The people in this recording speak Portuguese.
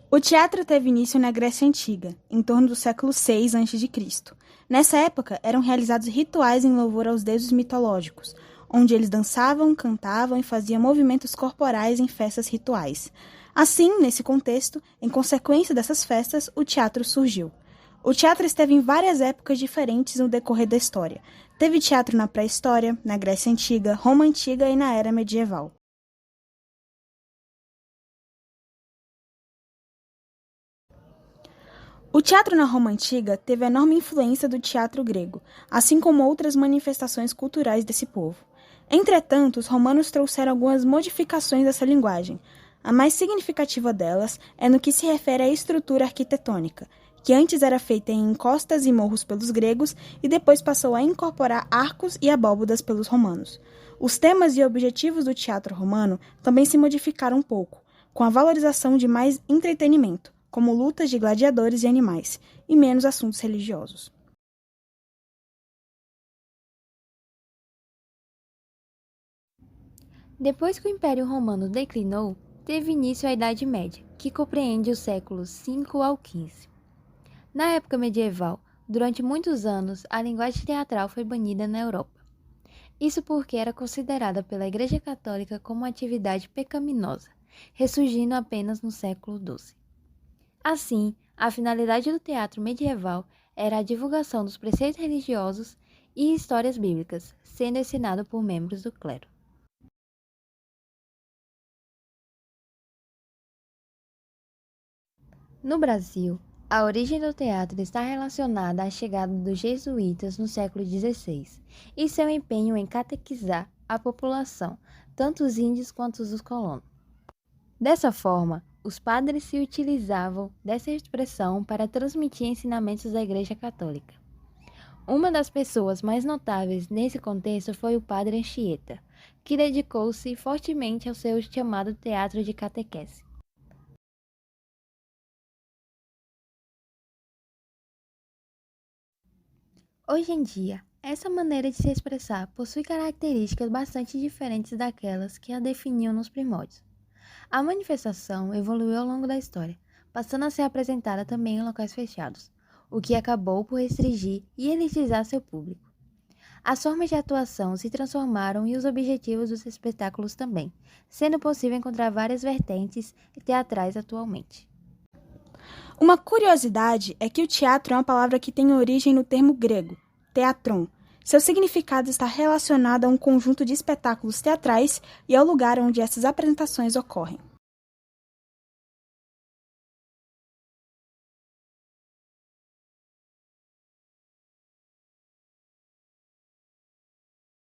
O teatro teve início na Grécia Antiga, em torno do século VI a.C. Nessa época, eram realizados rituais em louvor aos deuses mitológicos, onde eles dançavam, cantavam e faziam movimentos corporais em festas rituais. Assim, nesse contexto, em consequência dessas festas, o teatro surgiu. O teatro esteve em várias épocas diferentes no decorrer da história. Teve teatro na pré-história, na Grécia Antiga, Roma Antiga e na Era Medieval. O teatro na Roma Antiga teve enorme influência do teatro grego, assim como outras manifestações culturais desse povo. Entretanto, os romanos trouxeram algumas modificações dessa linguagem. A mais significativa delas é no que se refere à estrutura arquitetônica, que antes era feita em encostas e morros pelos gregos e depois passou a incorporar arcos e abóbadas pelos romanos. Os temas e objetivos do teatro romano também se modificaram um pouco, com a valorização de mais entretenimento, como lutas de gladiadores e animais, e menos assuntos religiosos. Depois que o Império Romano declinou, teve início a Idade Média, que compreende os séculos V ao XV. Na época medieval, durante muitos anos, a linguagem teatral foi banida na Europa. Isso porque era considerada pela Igreja Católica como uma atividade pecaminosa, ressurgindo apenas no século XII. Assim, a finalidade do teatro medieval era a divulgação dos preceitos religiosos e histórias bíblicas, sendo ensinado por membros do clero. No Brasil, a origem do teatro está relacionada à chegada dos jesuítas no século XVI e seu empenho em catequizar a população, tanto os índios quanto os colonos. Dessa forma, os padres se utilizavam dessa expressão para transmitir ensinamentos da Igreja Católica. Uma das pessoas mais notáveis nesse contexto foi o padre Anchieta, que dedicou-se fortemente ao seu chamado teatro de catequese. Hoje em dia, essa maneira de se expressar possui características bastante diferentes daquelas que a definiam nos primórdios. A manifestação evoluiu ao longo da história, passando a ser apresentada também em locais fechados, o que acabou por restringir e elitizar seu público. As formas de atuação se transformaram e os objetivos dos espetáculos também, sendo possível encontrar várias vertentes teatrais atualmente. Uma curiosidade é que o teatro é uma palavra que tem origem no termo grego, teatron. Seu significado está relacionado a um conjunto de espetáculos teatrais e ao lugar onde essas apresentações ocorrem.